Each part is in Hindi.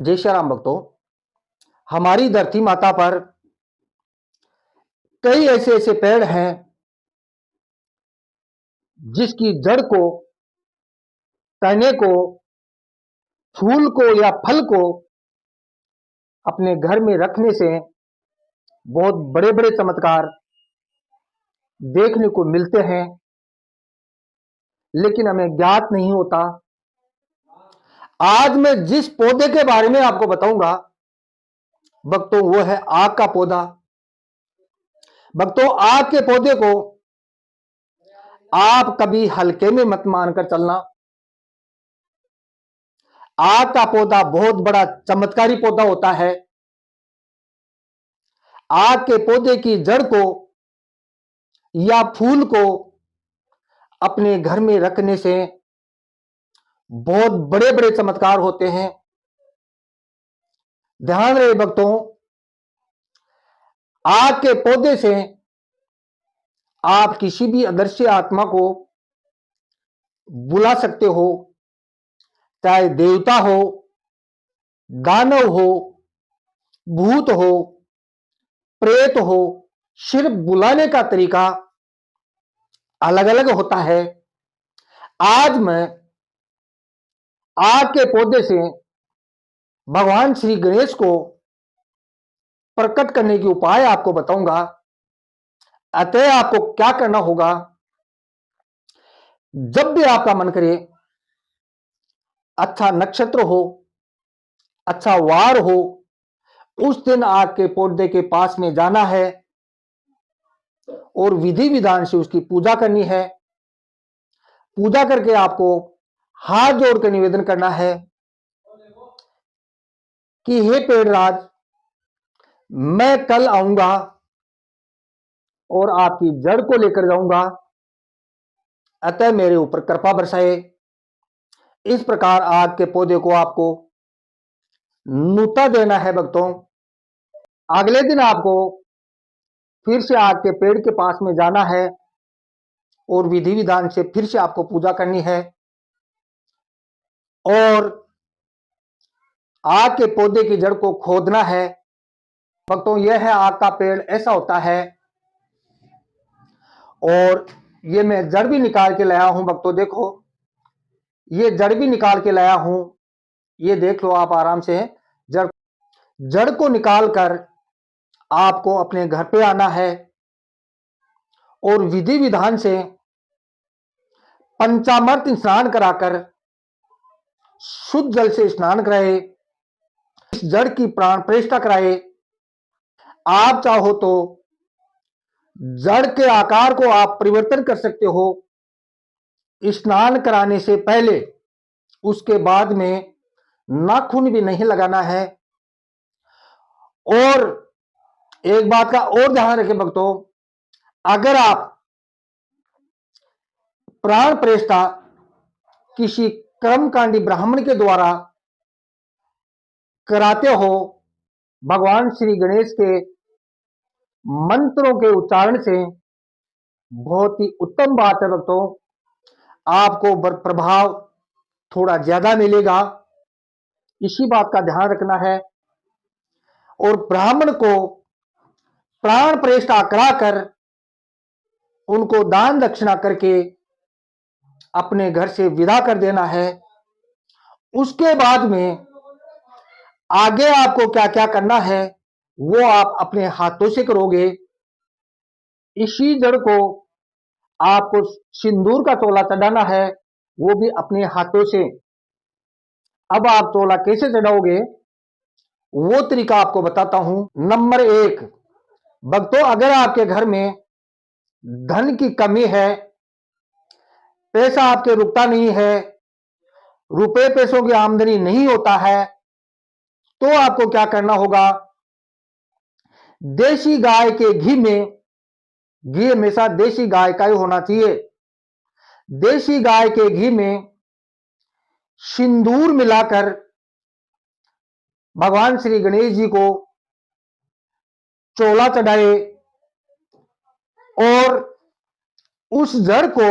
जय श्री राम भक्तों। हमारी धरती माता पर कई ऐसे ऐसे पेड़ हैं जिसकी जड़ को, तने को, फूल को या फल को अपने घर में रखने से बहुत बड़े बड़े चमत्कार देखने को मिलते हैं, लेकिन हमें ज्ञात नहीं होता। आज मैं जिस पौधे के बारे में आपको बताऊंगा भक्तों, वो है आग का पौधा। भक्तों, आग के पौधे को आप कभी हल्के में मत मानकर चलना। आग का पौधा बहुत बड़ा चमत्कारी पौधा होता है। आग के पौधे की जड़ को या फूल को अपने घर में रखने से बहुत बड़े बड़े चमत्कार होते हैं। ध्यान रहे भक्तों, आग के पौधे से आप किसी भी अदृश्य आत्मा को बुला सकते हो, चाहे देवता हो, दानव हो, भूत हो, प्रेत हो। सिर्फ बुलाने का तरीका अलग अलग होता है। आज मैं आग के पौधे से भगवान श्री गणेश को प्रकट करने के उपाय आपको बताऊंगा। अतः आपको क्या करना होगा, जब भी आपका मन करे, अच्छा नक्षत्र हो, अच्छा वार हो, उस दिन आग के पौधे के पास में जाना है और विधि विधान से उसकी पूजा करनी है। पूजा करके आपको हाथ जोड़कर निवेदन करना है कि हे पेड़राज, मैं कल आऊंगा और आपकी जड़ को लेकर जाऊंगा, अतः मेरे ऊपर कृपा बरसाए। इस प्रकार आग के पौधे को आपको नुता देना है भक्तों। अगले दिन आपको फिर से आग के पेड़ के पास में जाना है और विधि विधान से फिर से आपको पूजा करनी है और आग के पौधे की जड़ को खोदना है। भक्तों, यह है आग का पेड़, ऐसा होता है। और ये मैं जड़ भी निकाल के लाया हूं भक्तों, देखो ये जड़ भी निकाल के लाया हूं। ये देख लो आप आराम से। जड़ जड़ को निकाल कर आपको अपने घर पे आना है और विधि विधान से पंचामृत स्नान कराकर शुद्ध जल से स्नान कराए, इस जड़ की प्राण प्रतिष्ठा कराए। आप चाहो तो जड़ के आकार को आप परिवर्तन कर सकते हो स्नान कराने से पहले। उसके बाद में नाखून भी नहीं लगाना है। और एक बात का और ध्यान रखें भक्तों, अगर आप प्राण प्रतिष्ठा किसी कर्मकांडी ब्राह्मण के द्वारा कराते हो, भगवान श्री गणेश के मंत्रों के उच्चारण से, बहुत ही उत्तम बात है भक्तों, आपको प्रभाव थोड़ा ज्यादा मिलेगा। इसी बात का ध्यान रखना है। और ब्राह्मण को प्राण प्रतिष्ठा कराकर उनको दान दक्षिणा करके अपने घर से विदा कर देना है। उसके बाद में आगे आपको क्या क्या करना है वो आप अपने हाथों से करोगे। इसी जड़ को आपको सिंदूर का तोला चढ़ाना है, वो भी अपने हाथों से। अब आप तोला कैसे चढ़ाओगे वो तरीका आपको बताता हूं। नंबर एक, भक्तों, अगर आपके घर में धन की कमी है, पैसा आपके रुकता नहीं है, रुपए पैसों की आमदनी नहीं होता है, तो आपको क्या करना होगा, देशी गाय के घी में, घी हमेशा देशी गाय का ही होना चाहिए, देशी गाय के घी में सिंदूर मिलाकर भगवान श्री गणेश जी को चोला चढ़ाए और उस जड़ को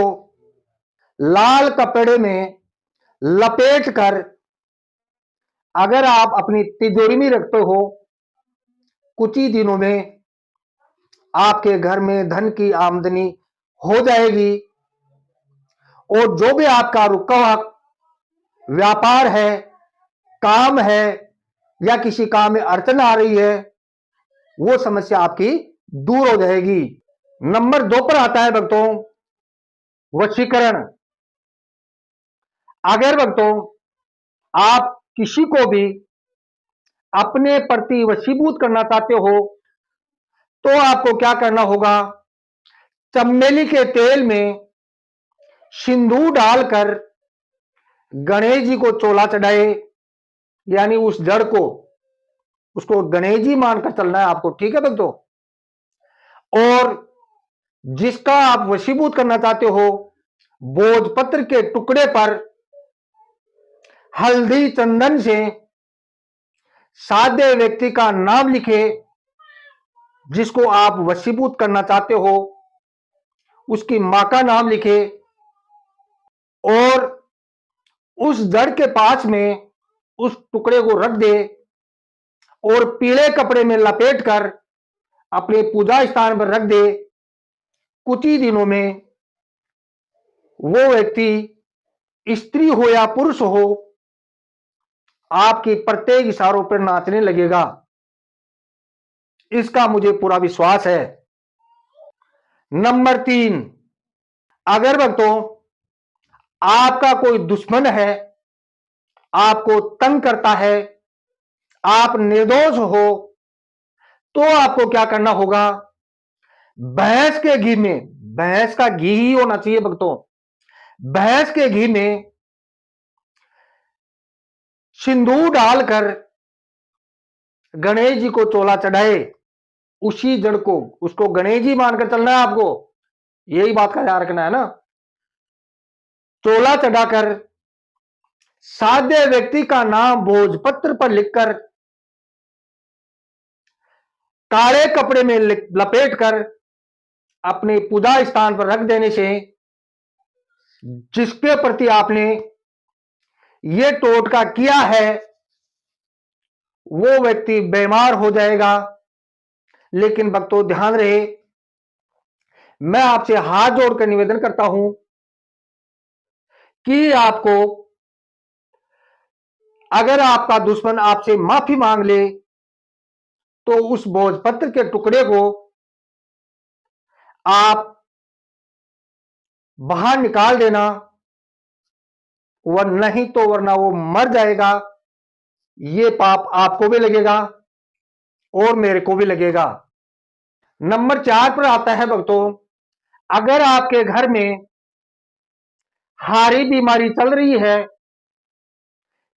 लाल कपड़े में लपेट कर अगर आप अपनी तिजोरी में रखते हो, कुछ ही दिनों में आपके घर में धन की आमदनी हो जाएगी और जो भी आपका रुका हुआ व्यापार है, काम है या किसी काम में अड़चन आ रही है, वो समस्या आपकी दूर हो जाएगी। नंबर 2 पर आता है भक्तों वशीकरण। अगर भक्तों आप किसी को भी अपने प्रति वशीभूत करना चाहते हो तो आपको क्या करना होगा, चमेली के तेल में सिंदूर डालकर गणेश जी को चोला चढ़ाए, यानी उस जड़ को, उसको गणेश जी मानकर चलना है आपको, ठीक है भक्तों। और जिसका आप वशीभूत करना चाहते हो, भोजपत्र के टुकड़े पर हल्दी चंदन से सादे व्यक्ति का नाम लिखे, जिसको आप वशीभूत करना चाहते हो उसकी मां का नाम लिखे और उस जड़ के पास में उस टुकड़े को रख दे और पीले कपड़े में लपेट कर अपने पूजा स्थान पर रख दे। कुछ ही दिनों में वो व्यक्ति स्त्री हो या पुरुष हो, आपकी प्रत्येक इशारों पर नाचने लगेगा। इसका मुझे पूरा विश्वास है। नंबर 3, अगर भक्तों आपका कोई दुश्मन है, आपको तंग करता है, आप निर्दोष हो, तो आपको क्या करना होगा, भैंस के घी में, भैंस का घी ही होना चाहिए भक्तों, भैंस के घी में सिंदूर डालकर गणेश जी को चोला चढ़ाए, उसी जड़ को, उसको गणेश जी मानकर चलना है आपको, यही बात का ध्यान रखना है ना। चोला चढ़ाकर साध्य व्यक्ति का नाम भोजपत्र पर लिखकर काले कपड़े में लपेटकर अपने पूजा स्थान पर रख देने से जिसके प्रति आपने ये टोटका किया है वो व्यक्ति बीमार हो जाएगा। लेकिन भक्तों ध्यान रहे, मैं आपसे हाथ जोड़कर निवेदन करता हूं कि आपको, अगर आपका दुश्मन आपसे माफी मांग ले तो उस भोजपत्र के टुकड़े को आप बाहर निकाल देना, वरना नहीं तो वरना वो मर जाएगा। ये पाप आपको भी लगेगा और मेरे को भी लगेगा। नंबर 4 पर आता है भक्तों, अगर आपके घर में हारी बीमारी चल रही है,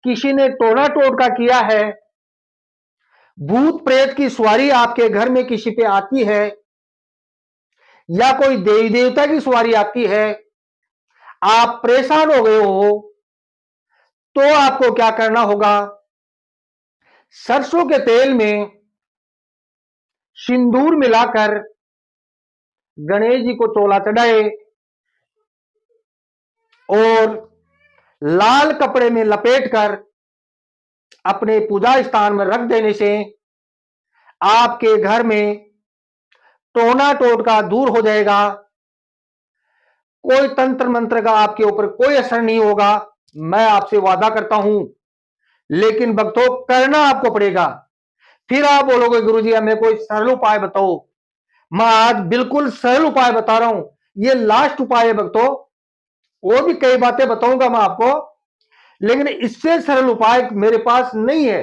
किसी ने टोना टोटका किया है, भूत प्रेत की सवारी आपके घर में किसी पे आती है या कोई देवी देवता की सवारी आती है, आप परेशान हो गए हो, तो आपको क्या करना होगा, सरसों के तेल में सिंदूर मिलाकर गणेश जी को चोला चढ़ाए और लाल कपड़े में लपेटकर अपने पूजा स्थान में रख देने से आपके घर में टोना टोटका दूर हो जाएगा। कोई तंत्र मंत्र का आपके ऊपर कोई असर नहीं होगा, मैं आपसे वादा करता हूं। लेकिन भक्तों करना आपको पड़ेगा। फिर आप बोलोगे गुरुजी हमें कोई सरल उपाय बताओ, मैं आज बिल्कुल सरल उपाय बता रहा हूं, ये लास्ट उपाय है भक्तों। और भी कई बातें बताऊंगा मैं आपको, लेकिन इससे सरल उपाय मेरे पास नहीं है।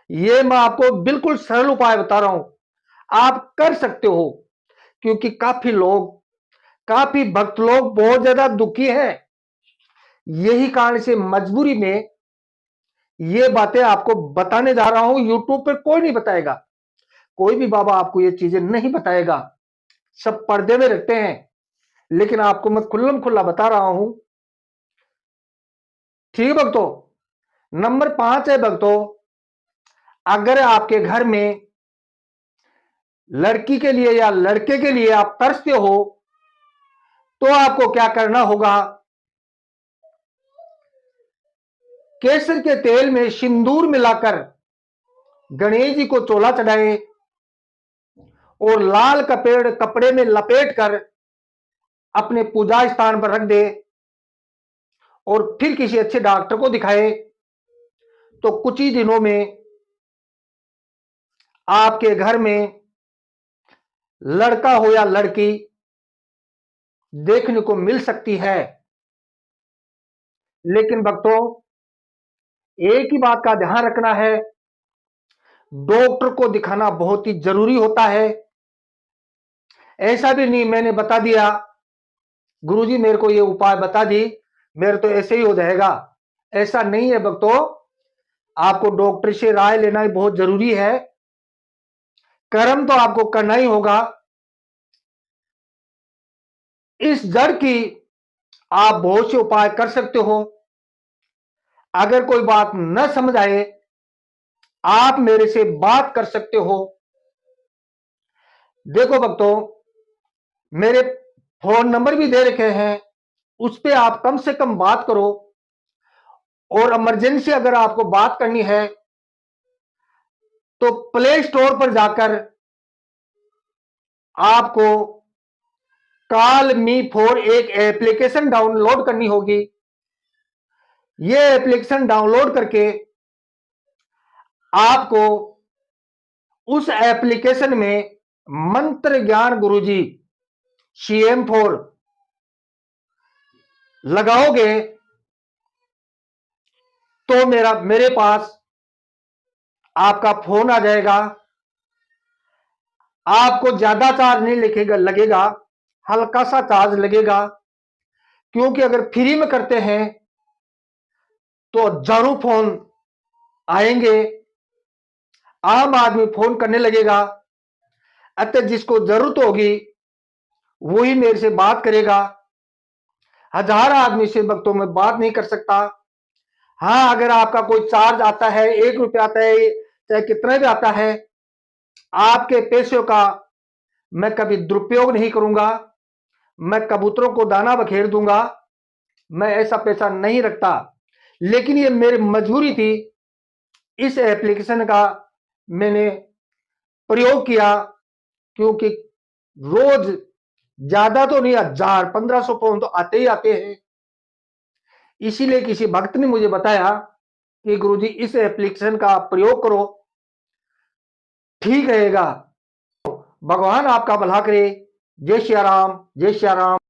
ये मैं आपको बिल्कुल सरल उपाय बता रहा हूं, आप कर सकते हो। क्योंकि काफी लोग, काफी भक्त लोग बहुत ज्यादा दुखी हैं, यही कारण से मजबूरी में ये बातें आपको बताने जा रहा हूं। यूट्यूब पर कोई नहीं बताएगा, कोई भी बाबा आपको ये चीजें नहीं बताएगा, सब पर्दे में रखते हैं, लेकिन आपको मैं खुल्लम खुल्ला बता रहा हूं। ठीक है भक्तों। नंबर 5 है भक्तों, अगर आपके घर में लड़की के लिए या लड़के के लिए आप तरसते हो तो आपको क्या करना होगा केसर के तेल में सिंदूर मिलाकर गणेश जी को चोला चढ़ाए और लाल कपड़े में लपेट कर अपने पूजा स्थान पर रख दे और फिर किसी अच्छे डॉक्टर को दिखाए, तो कुछ ही दिनों में आपके घर में लड़का हो या लड़की देखने को मिल सकती है। लेकिन भक्तों, एक ही बात का ध्यान रखना है, डॉक्टर को दिखाना बहुत ही जरूरी होता है। ऐसा भी नहीं मैंने बता दिया, गुरुजी मेरे को ये उपाय बता दी, मेरे तो ऐसे ही हो जाएगा, ऐसा नहीं है भक्तों। आपको डॉक्टर से राय लेना ही बहुत जरूरी है। कर्म तो आपको करना ही होगा। इस जड़ की आप बहुत से उपाय कर सकते हो। अगर कोई बात न समझ आए, आप मेरे से बात कर सकते हो। देखो भक्तों, मेरे फोन नंबर भी दे रखे हैं, उस पे आप कम से कम बात करो। और इमरजेंसी अगर आपको बात करनी है तो प्ले स्टोर पर जाकर आपको कॉल मी फॉर एक एप्लीकेशन डाउनलोड करनी होगी। यह एप्लीकेशन डाउनलोड करके आपको उस एप्लीकेशन में मंत्र ज्ञान गुरुजी CM4 लगाओगे तो मेरे पास आपका फोन आ जाएगा। आपको ज्यादा चार्ज नहीं लगेगा, हल्का सा चार्ज लगेगा, क्योंकि अगर फ्री में करते हैं तो हजारों फोन आएंगे, आम आदमी फोन करने लगेगा। अतः जिसको जरूरत होगी वही मेरे से बात करेगा। 1000 आदमी से भक्तों में बात नहीं कर सकता। हाँ, अगर आपका कोई चार्ज आता है, 1 रुपया आता है, चाहे कितना भी आता है, आपके पैसों का मैं कभी दुरुपयोग नहीं करूंगा। मैं कबूतरों को दाना बखेर दूंगा, मैं ऐसा पैसा नहीं रखता। लेकिन ये मेरी मजबूरी थी, इस एप्लीकेशन का मैंने प्रयोग किया, क्योंकि रोज ज्यादा तो नहीं, 1000-1500 फोन तो आते ही आते हैं। इसीलिए किसी भक्त ने मुझे बताया कि गुरुजी इस एप्लीकेशन का प्रयोग करो, ठीक रहेगा। भगवान आपका भला करे। जय श्री राम, जय श्री राम।